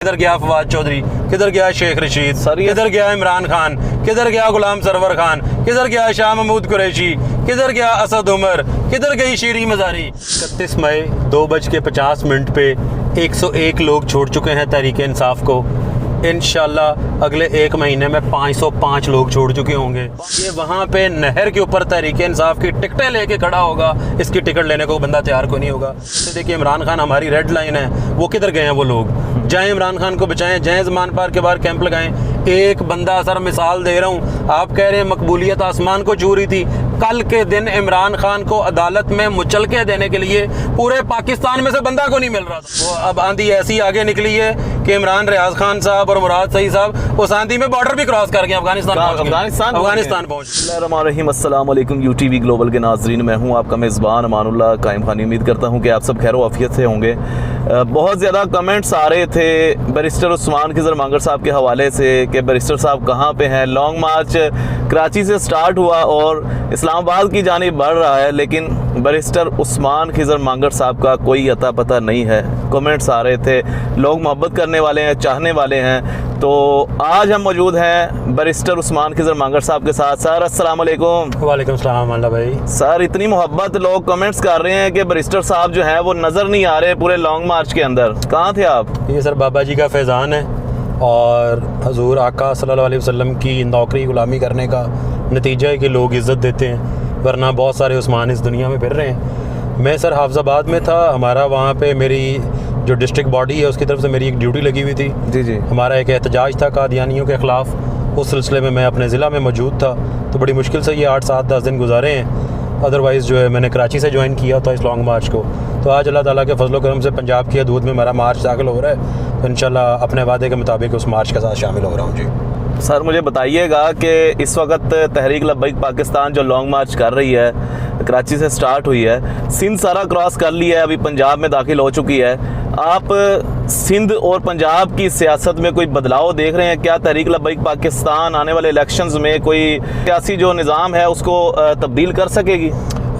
किधर गया फवाद चौधरी, किधर गया शेख रशीद, किधर गया इमरान खान, किधर गया गुलाम सरवर खान, किधर गया शाह महमूद कुरैशी, किधर गया असद उमर, किधर गई शीरी मजारी। 31 मई 2:50 पे 101 लोग छोड़ चुके हैं तहरीक इंसाफ को। इंशाल्लाह अगले 1 महीने में 505 लोग छोड़ चुके होंगे। ये वहाँ पे नहर के ऊपर तहरीक इंसाफ की टिकटें लेके खड़ा होगा, इसकी टिकट लेने को बंदा तैयार कोई नहीं होगा। तो देखिए इमरान खान हमारी रेड लाइन है, वो किधर गए हैं वो लोग। जाएं इमरान खान को बचाएं, जाएं ज़मान पार के बाहर कैंप लगाएं। एक बंदा सर मिसाल दे रहा हूँ, आप कह रहे हैं मकबूलियत आसमान को छू रही थी, कल के दिन इमरान खान को अदालत में मुचलके देने के लिए पूरे पाकिस्तान में से बंदा को नहीं मिल रहा था। वो अब आंधी ऐसी आगे निकली है कि इमरान रियाज खान साहब और मुराद सईद साहब उस आंधी में बॉर्डर भी क्रॉस कर गए, अफगानिस्तान पहुंच। अस्सलाम वालेकुम यूटीवी ग्लोबल के नाजरीन, मैं हूं आपका मेज़बान अमानुल्लाह कायम खानी। उम्मीद करता हूं कि आप सब खैर आफियत से होंगे। बहुत ज़्यादा कमेंट्स आ रहे थे बैरिस्टर उस्मान खिज़र मांगर साहब के हवाले से कि बैरिस्टर साहब कहाँ पे हैं। लॉन्ग मार्च कराची से स्टार्ट हुआ और इस्लामाबाद की जानिब बढ़ रहा है, लेकिन बैरिस्टर उस्मान खिज़र मांगर साहब का कोई अता पता नहीं है। कमेंट्स आ रहे थे, लोग मोहब्बत करने वाले हैं, चाहने वाले हैं। तो आज हम मौजूद हैं बैरिस्टर उस्मान खिज़र मांगर साहब के साथ। सर अस्सलाम वालेकुम। वालेकुम सलाम अल्लाह भाई। सर इतनी मोहब्बत, लोग कमेंट्स कर रहे हैं कि बैरिस्टर साहब जो हैं वो नज़र नहीं आ रहे पूरे लॉन्ग मार्च के अंदर। कहाँ थे आप? ये सर बाबा जी का फैज़ान है और हजूर आका सल्लल्लाहु अलैहि वसल्लम की नौकरी गुलामी करने का नतीजा है कि लोग इज़्ज़त देते हैं, वरना बहुत सारे उस्मान इस दुनिया में फिर रहे हैं। मैं सर हाफिज़ाबाद में था, हमारा वहाँ पे मेरी जो डिस्ट्रिक्ट बॉडी है उसकी तरफ से मेरी एक ड्यूटी लगी हुई थी। जी। हमारा एक एहतजाज था कादियानियों के ख़िलाफ़, उस सिलसिले में मैं अपने ज़िला में मौजूद था। तो बड़ी मुश्किल से ये 8, 7, 10 दिन गुजारे हैं। अदरवाइज़ जो है मैंने कराची से ज्वाइन किया था इस लॉन्ग मार्च को। तो आज अल्लाह ताला के फजल करम से पंजाब की हदूद में मेरा मार्च दाखिल हो रहा है। तो इंशाल्लाह अपने वादे के मुताबिक उस मार्च के साथ शामिल हो रहा हूँ। जी सर मुझे बताइएगा कि इस वक्त तहरीक लब्बैक पाकिस्तान जो लॉन्ग मार्च कर रही है, कराची से स्टार्ट हुई है, सिंध सारा क्रॉस कर लिया है, अभी पंजाब में दाखिल हो चुकी है। आप सिंध और पंजाब की सियासत में कोई बदलाव देख रहे हैं क्या? तहरीक लब्बैक पाकिस्तान आने वाले इलेक्शंस में कोई सियासी जो निज़ाम है उसको तब्दील कर सकेगी?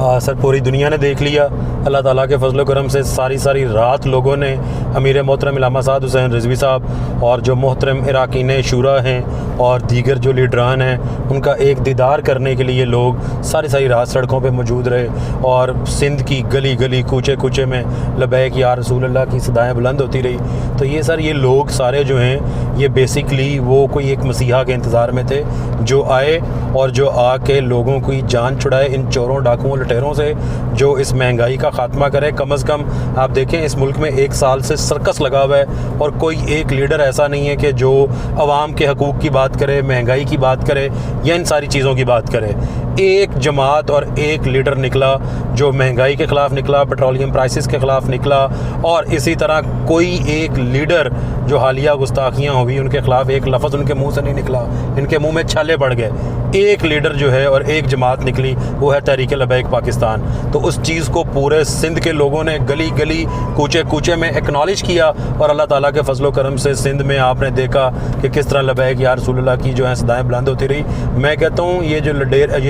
सर पूरी दुनिया ने देख लिया। अल्लाह ताला के फजल करम से सारी रात लोगों ने अमीर मोहतरम इलामा साद हुसैन रिजवी साहब और जो मोहतरम इराकीन शूरा हैं और दीगर जो लीडरान हैं उनका एक दीदार करने के लिए लोग सारी रात सड़कों पे मौजूद रहे और सिंध की गली गली कूचे कूचे में लबैक या रसूल अल्लाह की सदाएँ बुलंद होती रही। तो ये सर ये लोग सारे जो हैं ये बेसिकली वो कोई एक मसीहा के इंतज़ार में थे जो आए और जो आके लोगों की जान छुड़ाए इन चोरों डाकुओं लुटेरों से, जो इस महंगाई का खात्मा करे। कम अज़ कम आप देखें इस मुल्क में 1 साल से सर्कस लगा हुआ है और कोई एक लीडर ऐसा नहीं है कि जो अवाम के हकूक़ की बात करे, महंगाई की बात करे या इन सारी चीज़ों की बात करे। एक जमात और एक लीडर निकला जो महंगाई के ख़िलाफ़ निकला, पेट्रोलियम प्राइसेस के ख़िलाफ़ निकला, और इसी तरह कोई एक लीडर जो हालिया गुस्ताखियाँ हुई उनके ख़िलाफ़ एक लफ्ज़ उनके मुँह से नहीं निकला, इनके मुँह में छाले पड़ गए। एक लीडर जो है और एक जमात निकली वो है तहरीक लब्बैक पाकिस्तान। तो उस चीज़ को पूरे सिंध के लोगों ने गली गली कूचे कूचे में एक्नॉलेज किया और अल्लाह ताला के फजलो करम से सिंध में आपने देखा कि किस तरह लब्बैक या रसूलुल्लाह की जो है सदाएँ बुलंद होती रही। मैं कहता हूँ ये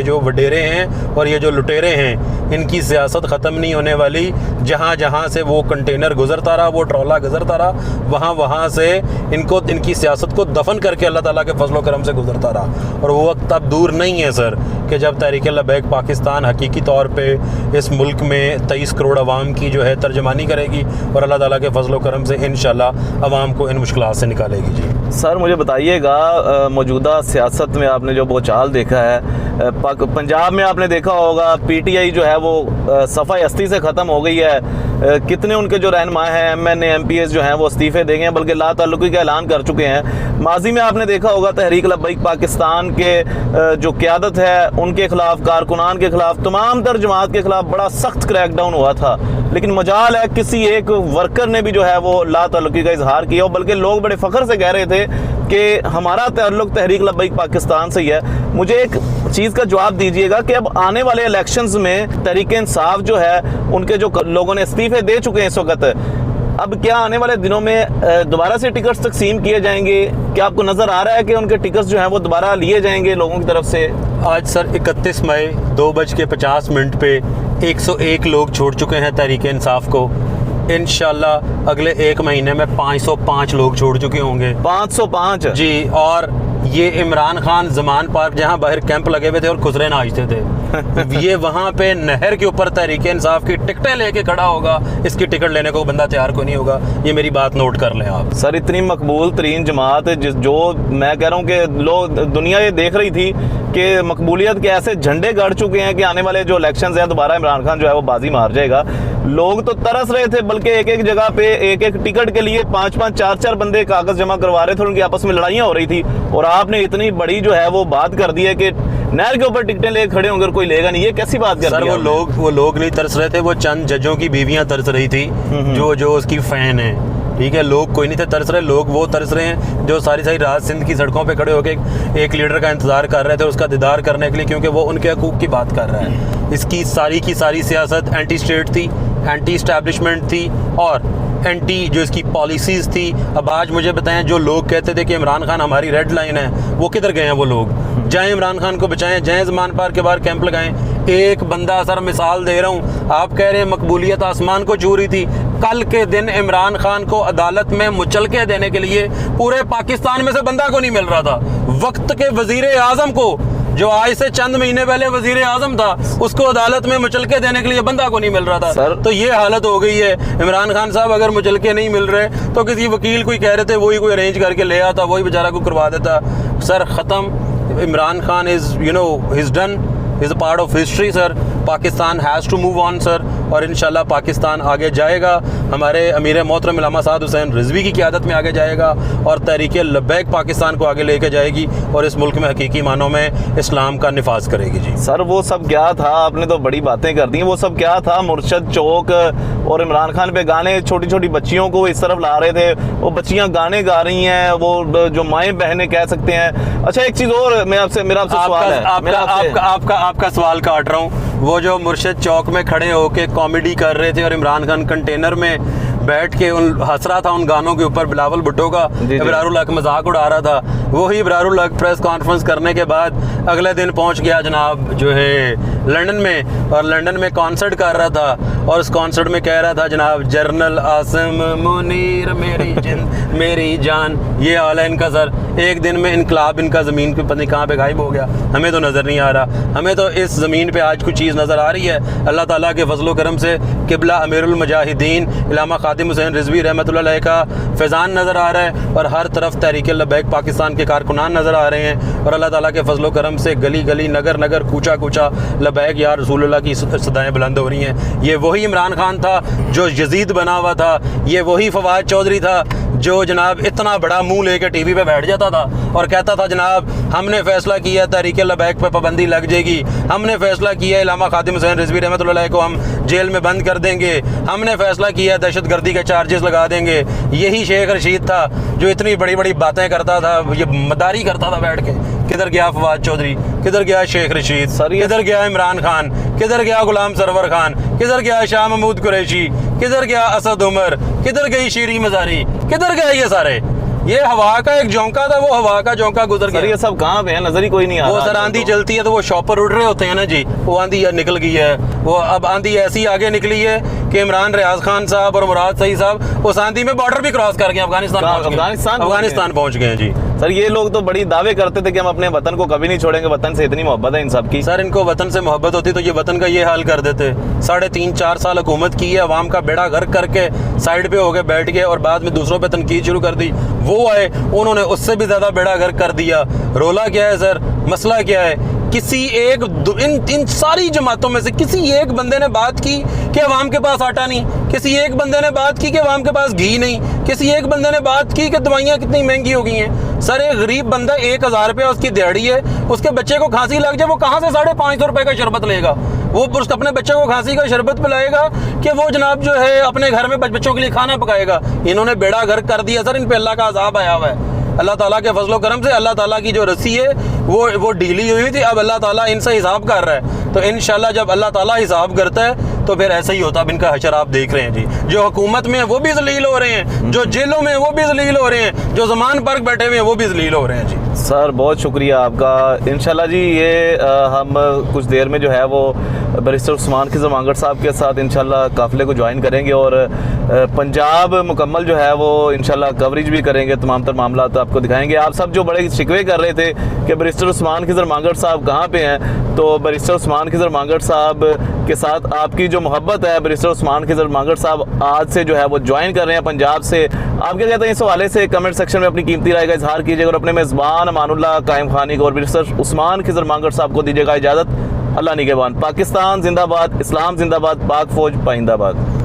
जो वडेरे हैं और ये जो लुटेरे हैं इनकी सियासत ख़त्म नहीं होने वाली। जहाँ जहाँ से वो कंटेनर गुजरता रहा, वो ट्रॉला गुजरता रहा, वहाँ से इनकी सियासत को दफन करके अल्लाह ताला के फजलो करम से गुजरता रहा। और वो वक्त अब दूर नहीं है सर कि जब तहरीक लब्बैक पाकिस्तान हकीकी तौर पे इस मुल्क में 23 करोड़ आवाम की जो है तर्जमानी करेगी और अल्लाह ताला के फजलो करम से इंशाल्लाह आवाम को इन मुश्किलात से निकालेगी। जी सर मुझे बताइएगा, मौजूदा सियासत में आपने जो बोचाल देखा है, पंजाब में आपने देखा होगा पीटीआई जो है वो सफ़ाई हस्ती से ख़त्म हो गई है। कितने उनके जो रहनुमा हैं, एमएनए एमपीएस जो हैं वो इस्तीफ़े देंगे, बल्कि ला ताल्लुकी का ऐलान कर चुके हैं। माजी में आपने देखा होगा तहरीक लब्बैक पाकिस्तान के जो क़यादत है उनके ख़िलाफ़, कारकुनान के ख़िलाफ़, तमाम तर जमात के ख़िलाफ़ बड़ा सख्त क्रैकडाउन हुआ था। लेकिन मजाल है किसी एक वर्कर ने भी जो है वो ला ताल्लुकी का इजहार किया, बल्कि लोग बड़े फ़ख्र से कह रहे थे कि हमारा ताल्लुक तहरीक लब्बैक पाकिस्तान से ही है। मुझे एक चीज़ का जवाब दीजिएगा कि अब आने वाले इलेक्शंस में तहरीक इंसाफ जो है उनके जो लोगों ने इस्तीफ़े दे चुके हैं इस वक्त, अब क्या आने वाले दिनों में दोबारा से टिकट्स तकसीम किए जाएंगे? क्या आपको नज़र आ रहा है कि उनके टिकट्स जो हैं वो दोबारा लिए जाएंगे लोगों की तरफ से? आज सर 31 मई 2:50 पे 101 लोग छोड़ चुके हैं तहरीक इंसाफ को। इंशाल्लाह अगले 1 महीने में 505 लोग छोड़ चुके होंगे। 505 जी। और ये इमरान खान जमान पार्क जहाँ बाहर कैंप लगे हुए थे और खुसरे नाचते थे ये वहाँ पे नहर के ऊपर तहरीक इंसाफ की टिकटें लेके खड़ा होगा, इसकी टिकट लेने को बंदा तैयार को नहीं होगा। ये मेरी बात नोट कर लें आप। सर इतनी मकबूल तरीन जमात जो मैं कह रहा हूँ कि लोग दुनिया ये देख रही थी कि मकबूलियत के ऐसे झंडे गड़ चुके हैं कि आने वाले जो इलेक्शंस हैं दोबारा इमरान खान जो है वो बाजी मार जाएगा। लोग तो तरस रहे थे, बल्कि एक एक जगह पे एक एक टिकट के लिए 5-5 4-4 बंदे कागज जमा करवा रहे थे, उनकी आपस में लड़ाइयाँ हो रही थी। और आपने इतनी बड़ी जो है वो बात कर दी है कि नहर के ऊपर टिकटें लेके खड़े होंगे और कोई लेगा नहीं। ये कैसी बात कर सर? वो लोग नहीं तरस रहे थे, वो चंद जजों की बीवियां तरस रही थी जो उसकी फैन है। ठीक है, लोग कोई नहीं थे तरस रहे, लोग वो तरस रहे हैं जो सारी रात सिंध की सड़कों पे खड़े होकर एक लीडर का इंतजार कर रहे थे उसका दीदार करने के लिए, क्योंकि वो उनके हकूक की बात कर रहा है। इसकी सारी की सारी सियासत एंटी स्टेट थी, एंटी इस्टेब्लिशमेंट थी और एंटी जो इसकी पॉलिसीज़ थी। अब आज मुझे बताएं, जो लोग कहते थे कि इमरान खान हमारी रेड लाइन है, वो किधर गए हैं? वो लोग जाएं इमरान खान को बचाएं, जाएं ज़मान पार्क के बाहर कैंप लगाएं। एक बंदा, सर मिसाल दे रहा हूँ, आप कह रहे हैं मकबूलियत आसमान को छू रही थी, कल के दिन इमरान खान को अदालत में मुचलके देने के लिए पूरे पाकिस्तान में से बंदा को नहीं मिल रहा था। वक्त के वजीर आजम को, जो आज से चंद महीने पहले वजीर आजम था, उसको अदालत में मुचलके देने के लिए बंदा को नहीं मिल रहा था। सर, तो ये हालत हो गई है। इमरान खान साहब अगर मुचलके नहीं मिल रहे तो किसी वकील कोई कह रहे थे वही कोई अरेंज करके ले आता, वही बेचारा को करवा देता। सर ख़त्म। Imran Khan is is done, is a part of history sir. Pakistan has to move on sir, और इंशाल्लाह पाकिस्तान आगे जाएगा। हमारे अमीर मोहतरम इल्हामा साद हुसैन रिजवी की क़यादत में आगे जाएगा और तहरीक लब्बैक पाकिस्तान को आगे लेके जाएगी और इस मुल्क में हकीकी मानों में इस्लाम का निफाज करेगी। जी सर, वो सब क्या था? आपने तो बड़ी बातें कर दी। वो सब क्या था? मुर्शद चौक और इमरान खान पे गाने, छोटी छोटी बच्चियों को इस तरफ ला रहे थे, वो बच्चियां गाने गा रही हैं, वो जो माएँ बहनें कह सकते हैं। अच्छा, एक चीज़ और मेरा आपसे सवाल है। आपका सवाल काट रहा हूँ। वो जो मुर्शद चौक में खड़े होके कॉमेडी कर रहे थे और इमरान खान कंटेनर में बैठ के हंस रहा था उन गानों के ऊपर, बिलावल भुट्टो का इब्रारुल हक मजाक उड़ा रहा था, वही इब्रारुल हक प्रेस कॉन्फ्रेंस करने के बाद अगले दिन पहुंच गया जनाब जो है लंदन में, और लंदन में कॉन्सर्ट कर रहा था और उस कॉन्सर्ट में कह रहा था जनाब जनरल आसिम मुनीर मेरी जिंद मेरी जान। ये हाल है इनका सर। एक दिन में इनकलाब इनका ज़मीन पे पता नहीं कहाँ पे गायब हो गया, हमें तो नज़र नहीं आ रहा। हमें तो इस ज़मीन पे आज कुछ चीज़ नज़र आ रही है अल्लाह ताला के फजलो करम से। किबला अमीरुल मुजाहिदीन इल्हामा खादिम हुसैन रिजवी रहमतुल्लाह अलैह का फैज़ान नज़र आ रहा है और हर तरफ तहरीक लब्बैक पाकिस्तान के कारकुनान नज़र आ रहे हैं और अल्लाह ताला के फजलो करम से गली गली नगर नगर कूचा कूचा लब्बैक या रसूलुल्लाह की सदाएँ बुलंद हो रही हैं। ये वही इमरान खान था जो यजीद बना हुआ था, ये वही फवाद चौधरी था जो जनाब इतना बड़ा मुंह लेके टीवी पे बैठ जाता था और कहता था जनाब हमने फैसला किया तहरीक लब्बैक पे पाबंदी लग जाएगी, हमने फैसला किया इल्हामा खादिम हुसैन रिजवी रहमतुल्लाह अलैह को हम जेल में बंद कर देंगे, हमने फैसला किया दहशतगर्दी के चार्जेस लगा देंगे। यही शेख रशीद था जो इतनी बड़ी बड़ी बातें करता था, ये मदारी करता था बैठ के। किधर गया फवाद चौधरी, किधर गया शेख रशीद, किधर गया इमरान खान, किधर गया गुलाम सरवर खान, किधर गया शाह महमूद कुरैशी, किधर गया असद उमर, किधर गई शीरी मजारी, किधर गए ये सारे? ये हवा का एक झोंका था, वो हवा का झोंका गुजर गया। ये सब कहाँ पे है? नजर ही कोई नहीं आ रहा। वो सर आंधी चलती है तो वो शॉपर उड़ रहे होते हैं ना जी, वो आंधी निकल गई है। वो अब आंधी ऐसी आगे निकली है कि इमरान रियाज खान साहब और मुराद सईद साहब उस आंधी में बॉर्डर भी क्रॉस कर गए, अफगानिस्तान पहुंच गए जी। सर ये लोग तो बड़ी दावे करते थे कि हम अपने वतन को कभी नहीं छोड़ेंगे, वतन से इतनी मोहब्बत है इन सब की। सर इनको वतन से मोहब्बत होती तो ये वतन का ये हाल कर देते। 3.5-4 साल हुकूमत की है, अवाम का बेड़ा गर्क करके साइड पे हो गए बैठ गए और बाद में दूसरों पे तनकीद शुरू कर दी। वो आए, उन्होंने उससे भी ज्यादा बेड़ा गर्क कर दिया। रोला क्या है सर, मसला क्या है? किसी एक इन सारी जमातों में से किसी एक बंदे ने बात की कि अवाम के पास आटा नहीं, किसी एक बंदे ने बात की कि अवाम के पास घी नहीं, किसी एक बंदे ने बात की कि दवाइयाँ कितनी महंगी हो गई हैं। सर एक गरीब बंदा 1000 रुपया उसकी दिहाड़ी है, उसके बच्चे को खांसी लग जाए, वो कहाँ से 550 रुपये का शरबत लेगा? वो अपने बच्चे को खांसी का शरबत पिलाएगा कि वो जनाब जो है अपने घर में बच्चों के लिए खाना पकाएगा? इन्होंने बेड़ा गर्क कर दिया सर, इन पे अल्लाह का अजाब आया हुआ है। अल्लाह ताला के फजलो करम से अल्लाह ताला की जो रस्सी है वो ढीली हुई थी, अब अल्लाह ताला इनसे हिसाब कर रहा है। तो इंशाल्लाह जब अल्लाह ताला हिसाब करता है तो फिर ऐसा ही होता है। अब इनका हशर आप देख रहे हैं जी, जो हुकूमत में है वो भी जलील हो रहे हैं, जो जेलों में वो भी जलील हो रहे हैं, जो ज़मान पार्क बैठे हुए हैं वो भी जलील हो रहे हैं जी। सर बहुत शुक्रिया आपका। इंशाल्लाह जी ये हम कुछ देर में जो है वो बैरिस्टर उस्मान खिज़र मांगड़ साहब के साथ इंशाल्लाह काफ़िले को ज्वाइन करेंगे और पंजाब मुकम्मल जो है वो इंशाल्लाह कवरेज भी करेंगे, तमाम तर मामला तो आपको दिखाएंगे। आप सब जो बड़े शिकवे कर रहे थे कि बैरिस्टर उस्मान खिज़र मांगड़ साहब कहाँ पे हैं, तो बैरिस्टर उस्मान खिज़र मांगड़ साहब के साथ आपकी जो मोहब्बत है, बैरिस्टर उस्मान खिज़र मांगड़ साहब आज से जो है वो ज्वाइन कर रहे हैं पंजाब से। आप क्या कहते हैं इस हवाले से? कमेंट सेक्शन में अपनी कीमती राय का इजहार कीजिएगा और अपने मेज़बान अमानुल्लाह कायम खानी को और बैरिस्टर उस्मान खिज़र मांगड़ साहब को दीजिएगा इजाज़त। अल्लाह निगहबान। पाकिस्तान जिंदाबाद, इस्लाम जिंदाबाद, पाक फौज पाइंदाबाद।